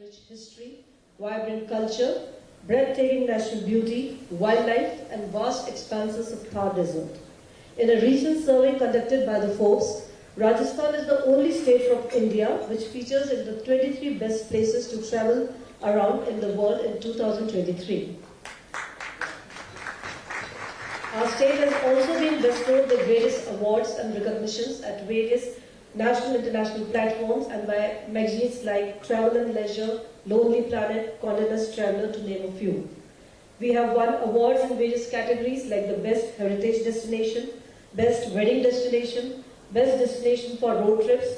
its rich history, vibrant culture, breathtaking natural beauty, wildlife, and vast expanses of Thar Desert. In a recent survey conducted by the Forbes, Rajasthan is the only state from India which features in the 23 best places to travel around in the world in 2023. Our state has also been bestowed the various awards and recognitions at various national and international platforms and by magazines like Travel and Leisure, Lonely Planet, Condé Nast Traveler, to name a few. We have won awards in various categories like the Best Heritage Destination, Best Wedding Destination, Best Destination for Road Trips,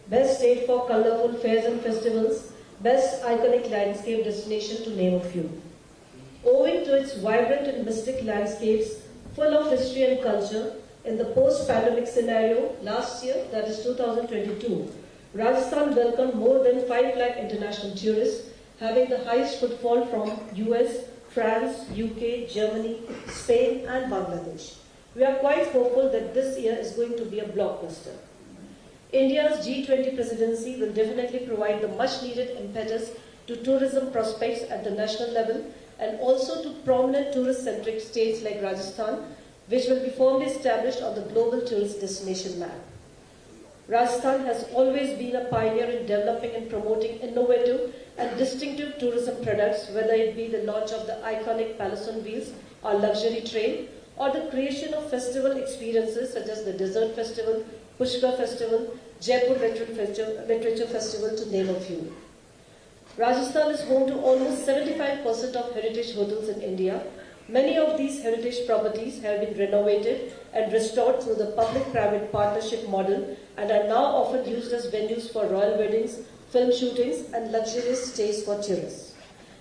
Best State for Colorful Fairs and Festivals, Best Iconic Landscape Destination, to name a few. Owing to its vibrant and mystic landscapes, full of history and culture, in the post-pandemic scenario, last year, that is 2022, Rajasthan welcomed more than 5 lakh international tourists, having the highest footfall from US, France, UK, Germany, Spain, and Bangladesh. We are quite hopeful that this year is going to be a blockbuster. India's G20 presidency will definitely provide the much-needed impetus to tourism prospects at the national level and also to prominent tourist-centric states like Rajasthan, which will be firmly established on the global tourist destination map. Rajasthan has always been a pioneer in developing and promoting innovative and distinctive tourism products, whether it be the launch of the iconic Palace on Wheels or luxury train, or the creation of festival experiences such as the Desert Festival, Pushkar Festival, Jaipur Literature Festival, to name a few. Rajasthan is home to almost 75% of heritage hotels in India. Many of these heritage properties have been renovated and restored through the public-private partnership model and are now often used as venues for royal weddings, film shootings, and luxurious stays for tourists.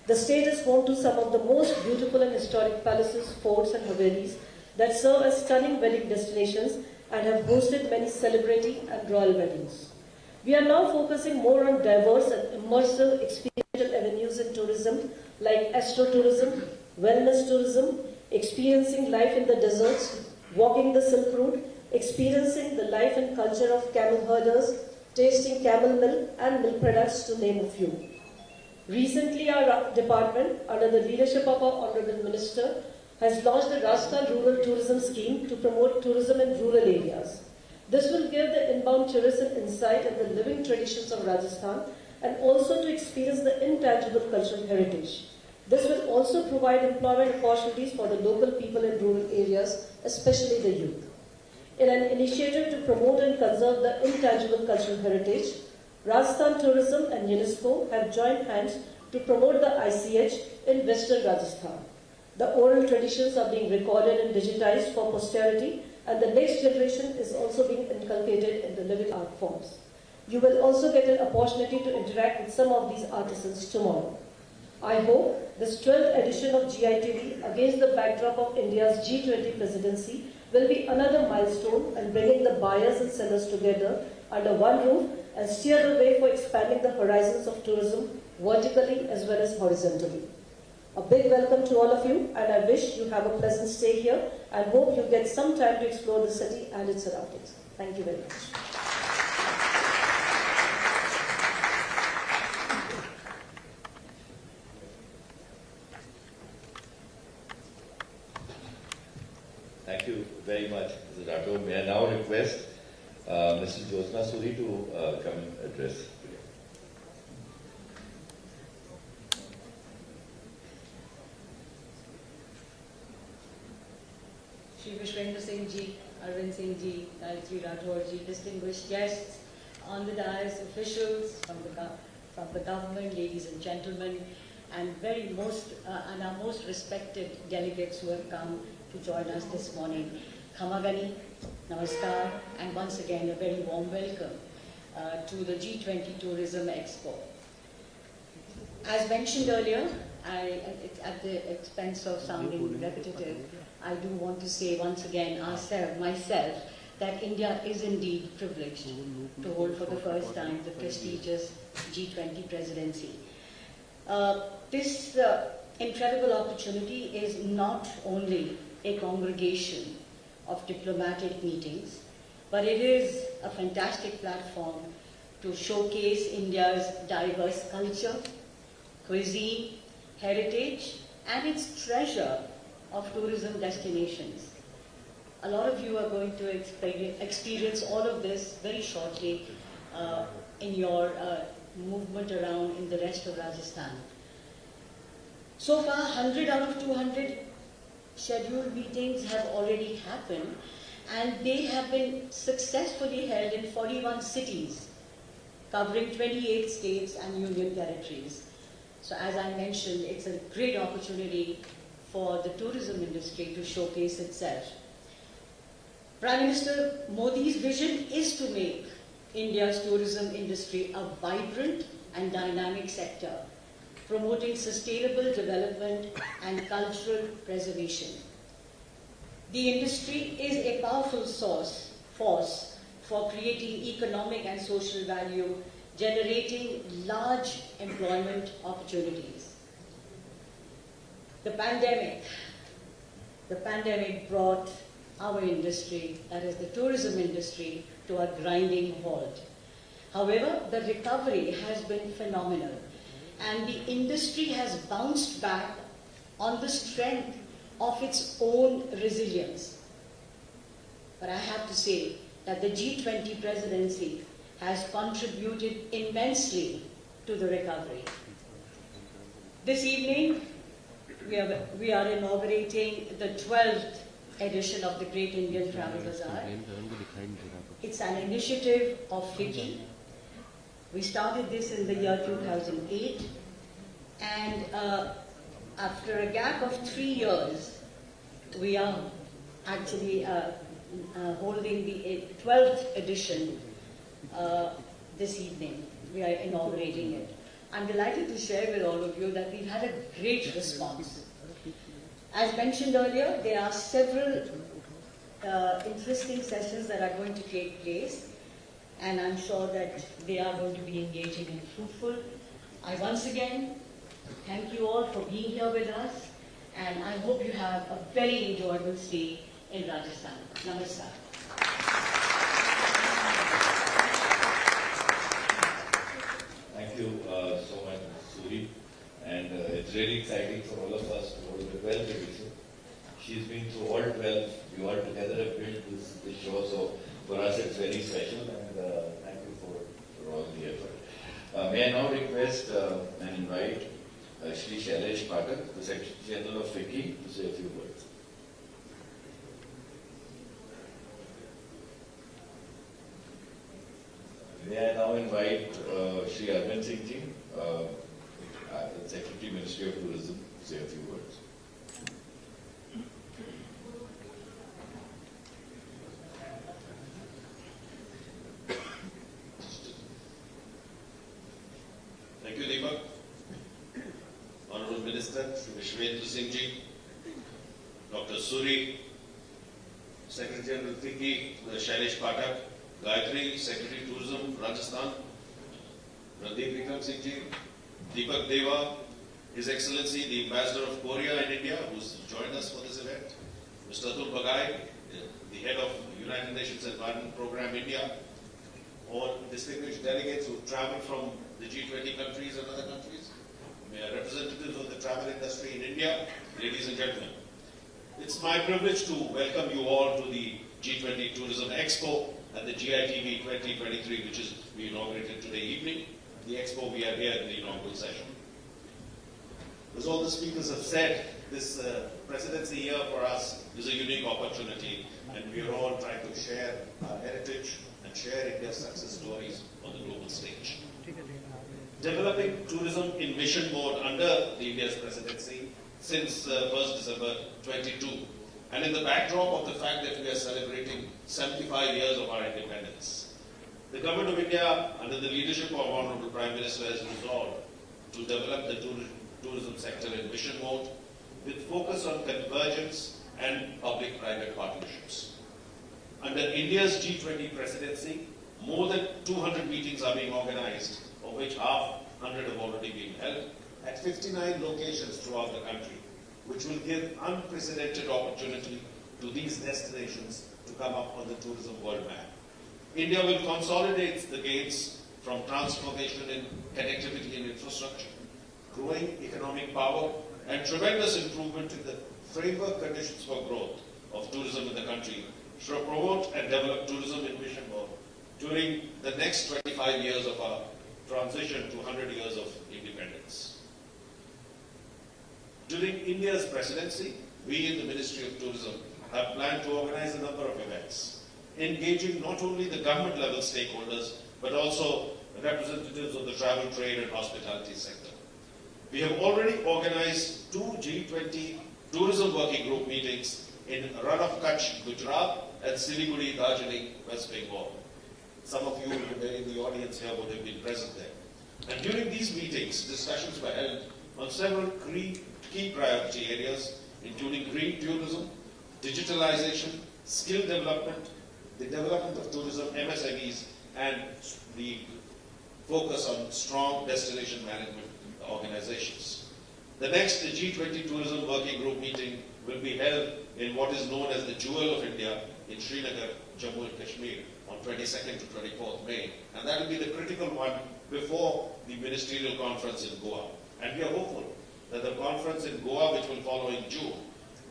The state is home to some of the most beautiful and historic palaces, forts, and havelis that serve as stunning wedding destinations and have hosted many celebrity and royal weddings. We are now focusing more on diverse and immersive experiential avenues in tourism like astrotourism, wellness tourism, experiencing life in the deserts, walking the Silk Route, experiencing the life and culture of camel herders, tasting camel milk and milk products, to name a few. Recently, our department, under the leadership of our Honorable Minister, has launched the Rajasthan Rural Tourism Scheme to promote tourism in rural areas. This will give the inbound tourists an insight in the living traditions of Rajasthan and also to experience the intangible cultural heritage. This will also provide employment opportunities for the local people in rural areas, especially the youth. In an initiative to promote and conserve the intangible cultural heritage, Rajasthan Tourism and UNESCO have joined hands to promote the ICH in Western Rajasthan. The oral traditions are being recorded and digitized for posterity, and the next generation is also being inculcated in the living art forms. You will also get an opportunity to interact with some of these artisans tomorrow. I hope this 12th edition of GITV, against the backdrop of India's G20 presidency, will be another milestone in bringing the buyers and sellers together under one roof and steer the way for expanding the horizons of tourism vertically as well as horizontally. A big welcome to all of you, and I wish you have a pleasant stay here and hope you get some time to explore the city and its surroundings. Thank you very much. Thank you very much, Mr. Rathod. May I now request Mrs. Jyotsna Suri to come and address. Shri Vishwendra Singh Ji, Arvind Singh Ji, Gayatri Rathod Ji, distinguished guests on the dais, officials from the government, ladies and gentlemen, and our most respected delegates who have come to join us this morning. Khamagani, Namaskar, and once again a very warm welcome to the G20 Tourism Expo. As mentioned earlier, at the expense of sounding repetitive, I do want to say once again myself, that India is indeed privileged to hold for the first time the prestigious G20 presidency. This incredible opportunity is not only a congregation of diplomatic meetings, but it is a fantastic platform to showcase India's diverse culture, cuisine, heritage, and its treasure of tourism destinations. A lot of you are going to experience all of this very shortly in your movement around in the rest of Rajasthan. So far, 100 out of 200 scheduled meetings have already happened, and they have been successfully held in 41 cities, covering 28 states and union territories. So as I mentioned, it's a great opportunity for the tourism industry to showcase itself. Prime Minister Modi's vision is to make India's tourism industry a vibrant and dynamic sector, promoting sustainable development and cultural preservation. The industry is a powerful force for creating economic and social value, generating large employment opportunities. The pandemic brought our industry, that is the tourism industry, to a grinding halt. However, the recovery has been phenomenal, and the industry has bounced back on the strength of its own resilience. But I have to say that the G20 presidency has contributed immensely to the recovery. This evening, we are inaugurating the 12th edition of the Great Indian Travel Bazaar. It's an initiative of FICCI. We started this in the year 2008, and after a gap of 3 years, we are actually holding the 12th edition this evening. We are inaugurating it. I'm delighted to share with all of you that we've had a great response. As mentioned earlier, there are several interesting sessions that are going to take place, and I'm sure that they are going to be engaging and fruitful. I once again thank you all for being here with us, and I hope you have a very enjoyable stay in Rajasthan. Namaskar. Thank you so much, Suri. And it's really exciting for all of us to go to the 12th edition. She's been through all 12. We all together have built this show, so for us it's very special, and thank you for all the effort. May I now request and invite Shri Shailesh Pathak, the Secretary General of FICCI, to say a few words. May I now invite Shri Arvind Singh Ji, the Secretary, Ministry of Tourism, to say a few words. Thank you, Deepak. Honorable Minister, Shri Vishwendra Singh Ji, Dr. Suri, Secretary General FICCI, Shailesh Pathak, Gayatri, Secretary Tourism, Rajasthan, Randeep Vikram Singh Ji, Deepak Deva, His Excellency, the Ambassador of Korea in India, who's joined us for this event, Mr. Atul Bagai, the Head of United Nations Environment Program India, all distinguished delegates who travel from the G20 countries and other countries, representatives of the travel industry in India, ladies and gentlemen. It's my privilege to welcome you all to the G20 Tourism Expo and the GITV 2023, which is we inaugurated today evening. The Expo, we are here in the inaugural session. As all the speakers have said, this presidency year for us is a unique opportunity, and we are all trying to share our heritage and share India's success stories on the global stage. Developing tourism in mission mode under the India's presidency since 1st December 22, and in the backdrop of the fact that we are celebrating 75 years of our independence. The Government of India, under the leadership of Honorable Prime Minister, has resolved to develop the tourism sector in mission mode with focus on convergence and public-private partnerships. Under India's G20 presidency, more than 200 meetings are being organized, of which half 100 have already been held, at 59 locations throughout the country, which will give unprecedented opportunity to these destinations to come up on the tourism world map. India will consolidate the gains from transformation in connectivity and infrastructure, growing economic power, and tremendous improvement in the framework conditions for growth of tourism in the country should promote and develop tourism in vision mode during the next 25 years of our transition to 100 years of independence. During India's presidency, we in the Ministry of Tourism have planned to organize a number of events, engaging not only the government level stakeholders, but also representatives of the travel, trade and hospitality sector. We have already organized 2 G20 tourism working group meetings in Rann of Kutch, Gujarat and Siliguri, Darjeeling, West Bengal. Some of you in the audience here would have been present there. And during these meetings, discussions were held on several key priority areas, including green tourism, digitalization, skill development, the development of tourism, MSMEs, and the focus on strong destination management organizations. The next G20 Tourism Working Group meeting will be held in what is known as the Jewel of India in Srinagar, Jammu and Kashmir on 22nd to 24th May. And that will be the critical one before the ministerial conference in Goa. And we are hopeful that the conference in Goa, which will follow in June,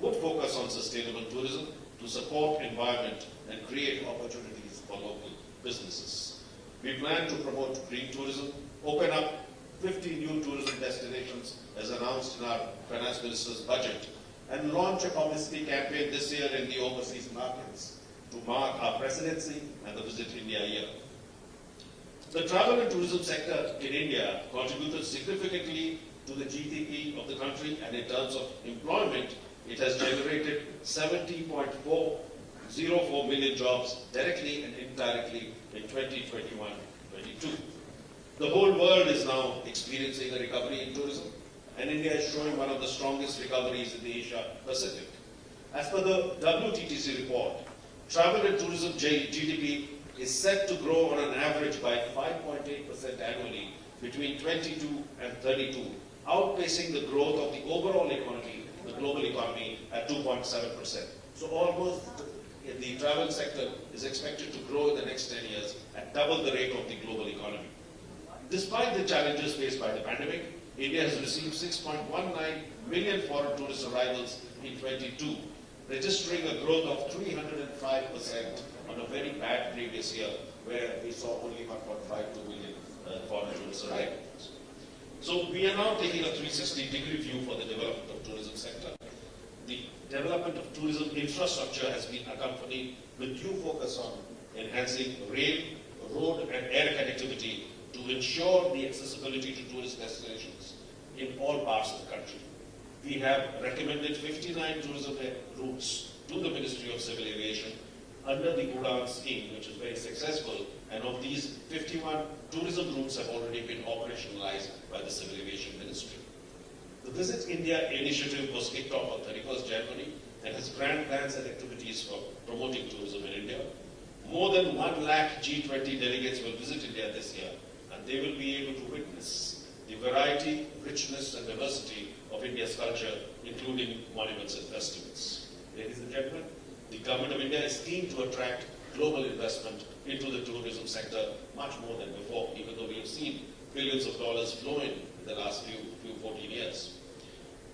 would focus on sustainable tourism to support environment and create opportunities for local businesses. We plan to promote green tourism, open up 50 new tourism destinations as announced in our Finance Minister's budget, and launch a publicity campaign this year in the overseas markets to mark our presidency and the Visit India year. The travel and tourism sector in India contributed significantly to the GDP of the country, and in terms of employment, it has generated 70.404 million jobs directly and indirectly in 2021-22. The whole world is now experiencing a recovery in tourism, and India is showing one of the strongest recoveries in the Asia Pacific. As per the WTTC report, travel and tourism GDP is set to grow on an average by 5.8% annually between 22 and 32, outpacing the growth of the overall economy, the global economy, at 2.7%. So almost the travel sector is expected to grow in the next 10 years at double the rate of the global economy. Despite the challenges faced by the pandemic, India has received 6.19 million foreign tourist arrivals in 22, registering a growth of 305% on a very bad previous year, where we saw only 1.52 million foreign tourist arrivals. So we are now taking a 360-degree view for the development of tourism sector. The development of tourism infrastructure has been accompanied with due focus on enhancing rail, road and air connectivity to ensure the accessibility to tourist destinations in all parts of the country. We have recommended 59 tourism routes to the Ministry of Civil Aviation under the UDAN scheme, which is very successful, and of these, 51 tourism routes have already been operationalized by the Civil Aviation Ministry. The Visit India initiative was kicked off on 31st January and has grand plans and activities for promoting tourism in India. More than 1 lakh G20 delegates will visit India this year, and they will be able to witness the variety, richness and diversity of India's culture, including monuments and festivals. Ladies and gentlemen, the Government of India is keen to attract global investment into the tourism sector much more than before, even though we have seen billions of dollars flow in the last few 14 years.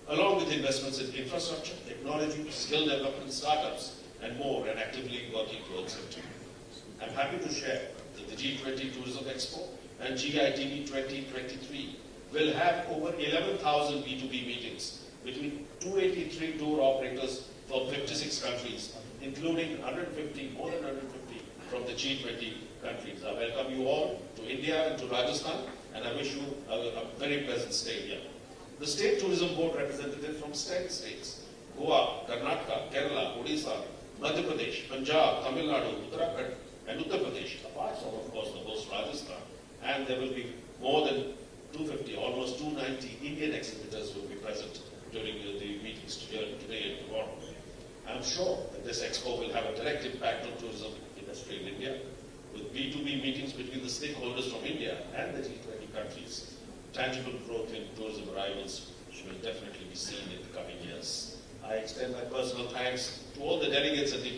Along with investments in infrastructure, technology, skill development, startups, and more, and actively working towards it. I'm happy to share that the G20 Tourism Expo and GITB 2023 will have over 11,000 B2B meetings between 283 tour operators from 56 countries, including more than 150 from the G20 countries. I welcome you all to India and to Rajasthan, and I wish you a very pleasant stay here. The State Tourism Board representatives from 10 states, Goa, Karnataka, Kerala, Odisha, Madhya Pradesh, Punjab, Tamil Nadu, Uttarakhand, and Uttar Pradesh, apart from, of course, the host Rajasthan. And there will be more than 250, almost 290 Indian exhibitors will be present during the meetings today and tomorrow. I'm sure that this expo will have a direct impact on tourism industry in India, with B2B meetings between the stakeholders from India and the G20 countries. Tangible growth in tourism arrivals will definitely be seen in the coming years. I extend my personal thanks to all the delegates at the